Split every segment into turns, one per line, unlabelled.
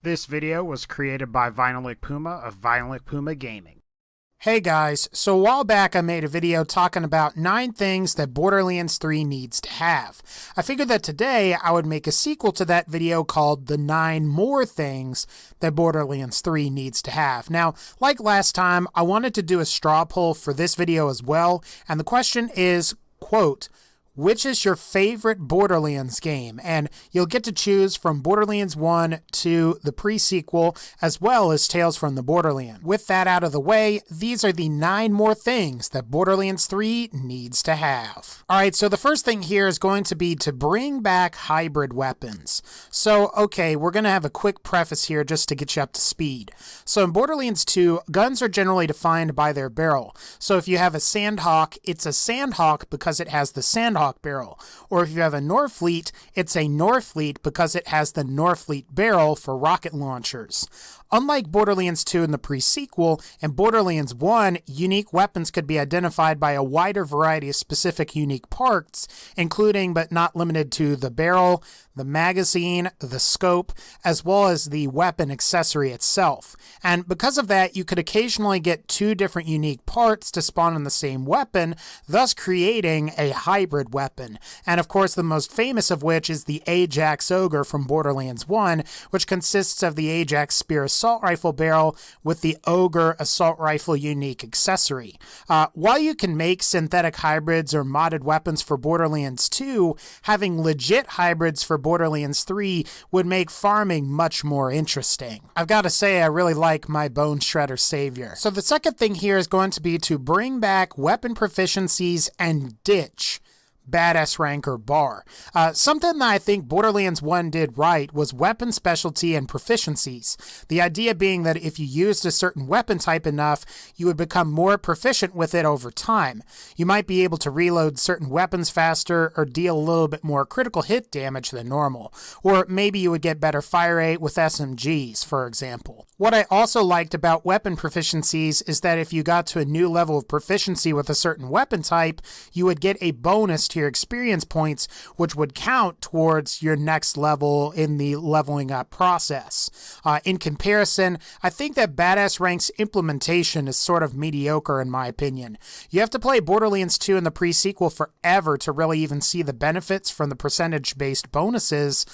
This video was created by VinylicPuma of VinylicPumaGaming.
Hey guys, so a while back I made a video talking about 9 things that Borderlands 3 needs to have. I figured that today I would make a sequel to that video called The 9 More Things that Borderlands 3 needs to have. Now, like last time, I wanted to do a straw poll for this video as well, and the question is, quote, which is your favorite Borderlands game? And you'll get to choose from Borderlands 1 to the pre-sequel, as well as Tales from the Borderland. With that out of the way, these are the 9 more things that Borderlands 3 needs to have. Alright, so the first thing here is going to be to bring back hybrid weapons. So, okay, we're going to have a quick preface here just to get you up to speed. So in Borderlands 2, guns are generally defined by their barrel. So if you have a Sandhawk, it's a Sandhawk because it has the Sandhawk barrel. Or if you have a Norfleet, it's a Norfleet because it has the Norfleet barrel for rocket launchers. Unlike Borderlands 2 in the pre-sequel, in Borderlands 1, unique weapons could be identified by a wider variety of specific unique parts, including but not limited to the barrel, the magazine, the scope, as well as the weapon accessory itself. And because of that, you could occasionally get 2 different unique parts to spawn on the same weapon, thus creating a hybrid weapon. And of course, the most famous of which is the Ajax Ogre from Borderlands 1, which consists of the Ajax Spear assault rifle barrel with the Ogre assault rifle unique accessory. While you can make synthetic hybrids or modded weapons for Borderlands 2, having legit hybrids for Borderlands 3 would make farming much more interesting. I've got to say, I really like my Bone Shredder Savior. So the second thing here is going to be to bring back weapon proficiencies and ditch badass rank or bar. Something that I think Borderlands 1 did right was weapon specialty and proficiencies. The idea being that if you used a certain weapon type enough, you would become more proficient with it over time. You might be able to reload certain weapons faster or deal a little bit more critical hit damage than normal. Or maybe you would get better fire rate with SMGs, for example. What I also liked about weapon proficiencies is that if you got to a new level of proficiency with a certain weapon type, you would get a bonus to your experience points, which would count towards your next level in the leveling up process. In comparison, I think that Badass Rank's implementation is sort of mediocre in my opinion. You have to play Borderlands 2 in the pre-sequel forever to really even see the benefits from the percentage-based bonuses,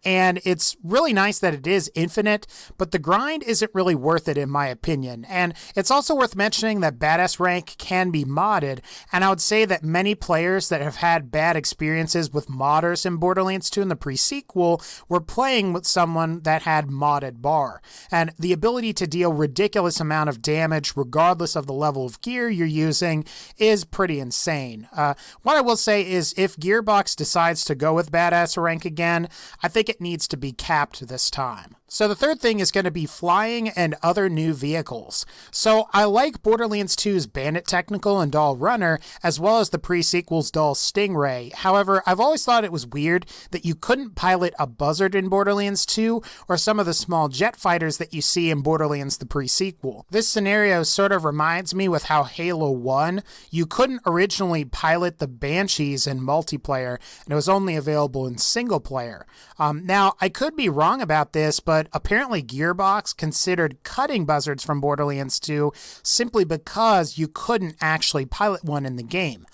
and it's really nice that it is infinite, but the grind isn't really worth it in my opinion. And it's also worth mentioning that Badass Rank can be modded, and I would say that many players that have had bad experiences with modders in Borderlands 2 in the pre-sequel were playing with someone that had modded bar. And the ability to deal ridiculous amount of damage regardless of the level of gear you're using is pretty insane. What I will say is if Gearbox decides to go with Badass Rank again, I think it needs to be capped this time. So the third thing is going to be flying and other new vehicles. So I like Borderlands 2's Bandit Technical and Doll Runner, as well as the pre-sequel's Doll Stingray. However, I've always thought it was weird that you couldn't pilot a Buzzard in Borderlands 2, or some of the small jet fighters that you see in Borderlands the pre-sequel. This scenario sort of reminds me with how Halo 1, you couldn't originally pilot the Banshees in multiplayer, and it was only available in single player. Now, I could be wrong about this, but apparently Gearbox considered cutting Buzzards from Borderlands 2 simply because you couldn't actually pilot one in the game.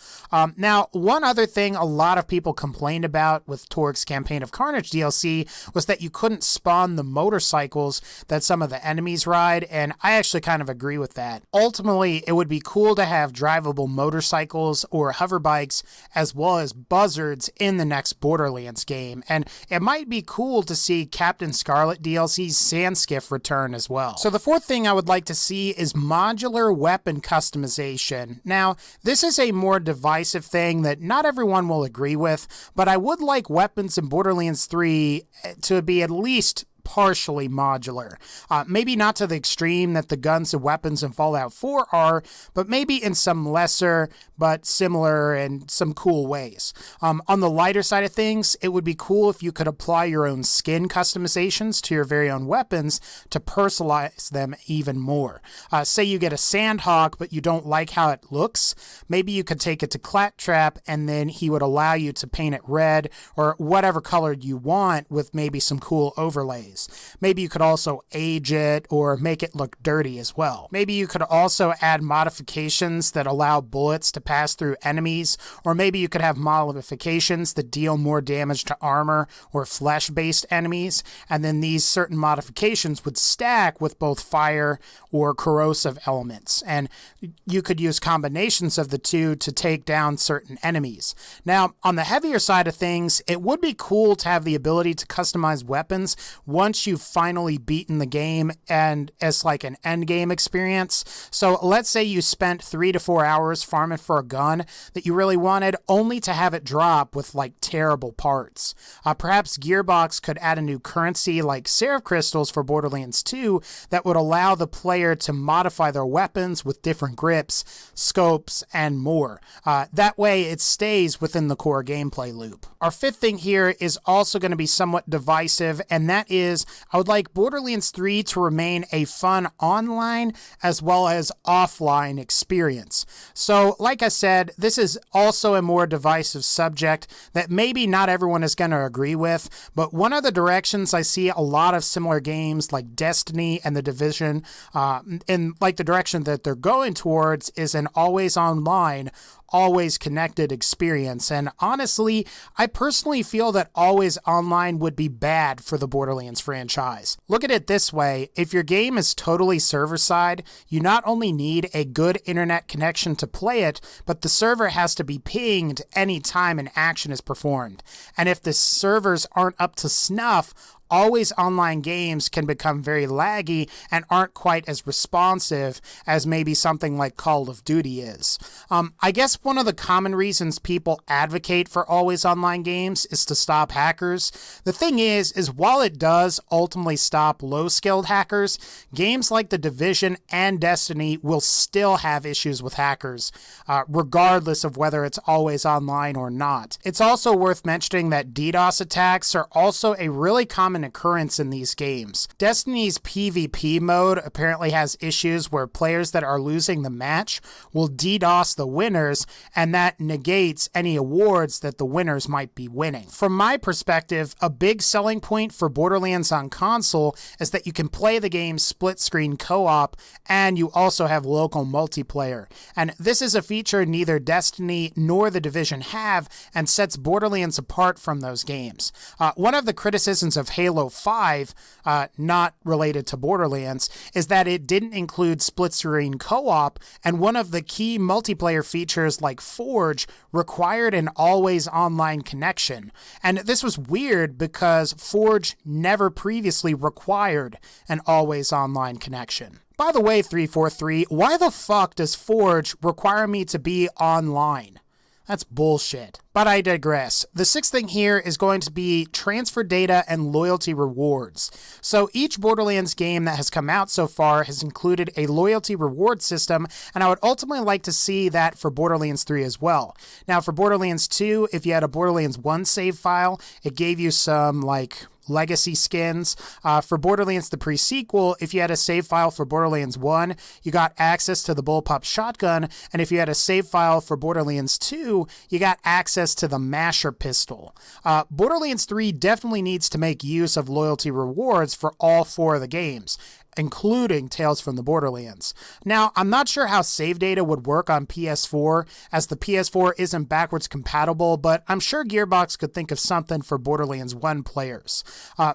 Now, one other thing a lot of people complained about with Torgue's Campaign of Carnage DLC was that you couldn't spawn the motorcycles that some of the enemies ride, and I actually kind of agree with that. Ultimately, it would be cool to have drivable motorcycles or hover bikes as well as Buzzards in the next Borderlands game, and it might be cool to see Captain Scarlet DLC's Sandskiff return as well. So the fourth thing I would like to see is modular weapon customization. Now, this is a more divisive thing that not everyone will agree with, but I would like weapons in Borderlands 3 to be at least partially modular. Maybe not to the extreme that the guns and weapons in Fallout 4 are, but maybe in some lesser but similar and some cool ways. On the lighter side of things, it would be cool if you could apply your own skin customizations to your very own weapons to personalize them even more. Say you get a Sandhawk, but you don't like how it looks, maybe you could take it to Claptrap and then he would allow you to paint it red or whatever color you want with maybe some cool overlays. ways. Maybe you could also age it or make it look dirty as well. Maybe you could also add modifications that allow bullets to pass through enemies, or maybe you could have modifications that deal more damage to armor or flesh-based enemies, and then these certain modifications would stack with both fire or corrosive elements, and you could use combinations of the two to take down certain enemies. Now, on the heavier side of things, it would be cool to have the ability to customize weapons once you've finally beaten the game and as like an end game experience. So let's say you spent 3 to 4 hours farming for a gun that you really wanted, only to have it drop with like terrible parts. Perhaps Gearbox could add a new currency like Seraph Crystals for Borderlands 2 that would allow the player to modify their weapons with different grips, scopes, and more. That way it stays within the core gameplay loop. Our fifth thing here is also going to be somewhat divisive, and that is I would like Borderlands 3 to remain a fun online as well as offline experience. So like I said, this is also a more divisive subject that maybe not everyone is going to agree with, but one of the directions I see a lot of similar games like Destiny and The Division in like the direction that they're going towards is an always online, always connected experience. And honestly, I personally feel that always online would be bad for the Borderlands franchise. Look at it this way, if your game is totally server-side, you not only need a good internet connection to play it, but the server has to be pinged any time an action is performed. And if the servers aren't up to snuff, always online games can become very laggy and aren't quite as responsive as maybe something like Call of Duty is. I guess one of the common reasons people advocate for always online games is to stop hackers. The thing is while it does ultimately stop low-skilled hackers, games like The Division and Destiny will still have issues with hackers, regardless of whether it's always online or not. It's also worth mentioning that DDoS attacks are also a really common occurrence in these games. Destiny's PvP mode apparently has issues where players that are losing the match will DDoS the winners, and that negates any awards that the winners might be winning. From my perspective, a big selling point for Borderlands on console is that you can play the game split-screen co-op, and you also have local multiplayer. And this is a feature neither Destiny nor The Division have, and sets Borderlands apart from those games. One of the criticisms of Halo 5, not related to Borderlands, is that it didn't include split-screen co-op, and one of the key multiplayer features like Forge required an always online connection. And this was weird because Forge never previously required an always online connection. By the way, 343, why the fuck does Forge require me to be online? That's bullshit. But I digress. The sixth thing here is going to be transfer data and loyalty rewards. So each Borderlands game that has come out so far has included a loyalty reward system, and I would ultimately like to see that for Borderlands 3 as well. Now for Borderlands 2, if you had a Borderlands 1 save file, it gave you some like legacy skins. For Borderlands the pre-sequel, if you had a save file for Borderlands 1, you got access to the bullpup shotgun, and if you had a save file for Borderlands 2, you got access to the masher pistol. Borderlands 3 definitely needs to make use of loyalty rewards for all 4 of the games, including Tales from the Borderlands. Now, I'm not sure how save data would work on PS4, as the PS4 isn't backwards compatible, but I'm sure Gearbox could think of something for Borderlands 1 players.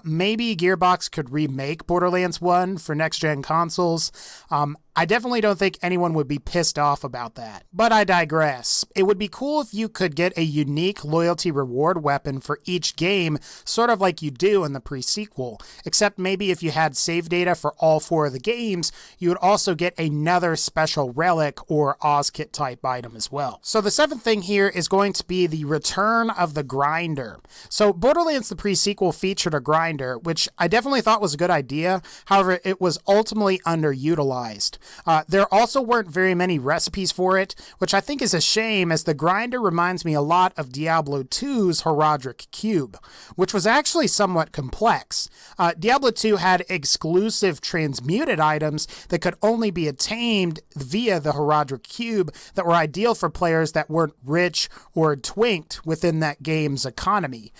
Maybe Gearbox could remake Borderlands 1 for next-gen consoles. I definitely don't think anyone would be pissed off about that. But I digress. It would be cool if you could get a unique loyalty reward weapon for each game, sort of like you do in the pre-sequel, except maybe if you had save data for all 4 of the games, you would also get another special relic or OzKit type item as well. So the seventh thing here is going to be the return of the grinder. So Borderlands the pre-sequel featured a grinder, which I definitely thought was a good idea. However, it was ultimately underutilized. There also weren't very many recipes for it, which I think is a shame, as the grinder reminds me a lot of Diablo 2's Horadric Cube, which was actually somewhat complex. Diablo 2 had exclusive transmuted items that could only be attained via the Horadric Cube that were ideal for players that weren't rich or twinked within that game's economy.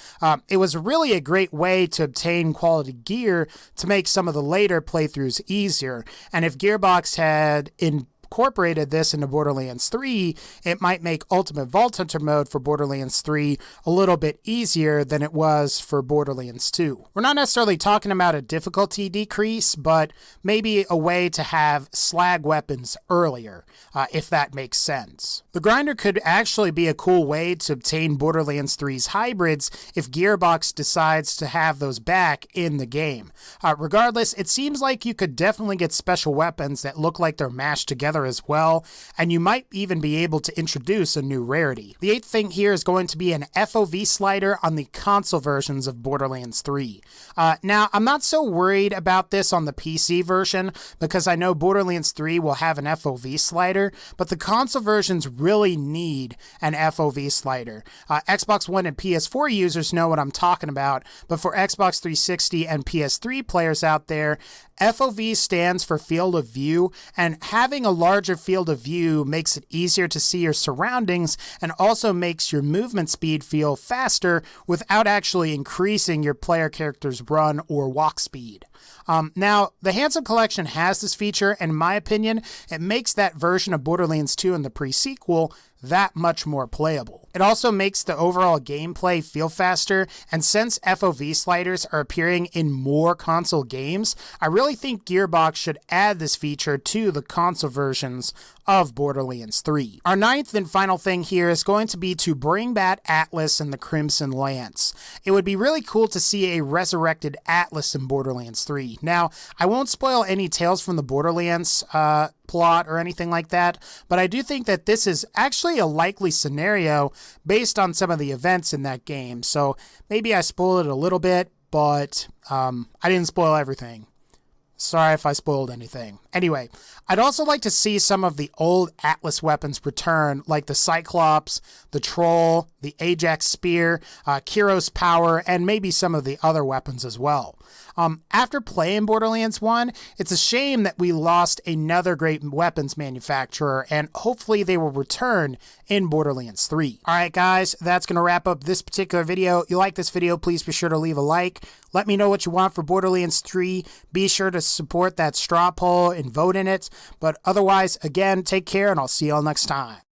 It was really a great way to obtain quality gear to make some of the later playthroughs easier, and if Gearbox had incorporated this into Borderlands 3, it might make Ultimate Vault Hunter mode for Borderlands 3 a little bit easier than it was for Borderlands 2. We're not necessarily talking about a difficulty decrease, but maybe a way to have slag weapons earlier, if that makes sense. The grinder could actually be a cool way to obtain Borderlands 3's hybrids if Gearbox decides to have those back in the game. Regardless, it seems like you could definitely get special weapons that look like they're mashed together as well, and you might even be able to introduce a new rarity. The 8th thing here is going to be an FOV slider on the console versions of Borderlands 3. Now, I'm not so worried about this on the PC version, because I know Borderlands 3 will have an FOV slider, but the console versions really need an FOV slider. Xbox One and PS4 users know what I'm talking about, but for Xbox 360 and PS3 players out there, FOV stands for field of view, and having a larger field of view makes it easier to see your surroundings and also makes your movement speed feel faster without actually increasing your player character's run or walk speed. Now, the Handsome Collection has this feature, and in my opinion, it makes that version of Borderlands 2 and the pre-sequel that much more playable. It also makes the overall gameplay feel faster, and since FOV sliders are appearing in more console games, I really think Gearbox should add this feature to the console versions of Borderlands 3. Our 9th and final thing here is going to be to bring back Atlas and the Crimson Lance. It would be really cool to see a resurrected Atlas in Borderlands 3. Now, I won't spoil any tales from the Borderlands plot or anything like that, but I do think that this is actually a likely scenario based on some of the events in that game. So maybe I spoiled it a little bit, but I didn't spoil everything. Sorry if I spoiled anything. Anyway, I'd also like to see some of the old Atlas weapons return, like the Cyclops, the Troll, the Ajax Spear, Kyros Power, and maybe some of the other weapons as well. After playing Borderlands 1, it's a shame that we lost another great weapons manufacturer, and hopefully they will return in Borderlands 3. Alright guys, that's going to wrap up this particular video. If you like this video, please be sure to leave a like. Let me know what you want for Borderlands 3. Be sure to support that straw poll and vote in it. But otherwise, again, take care, and I'll see y'all next time.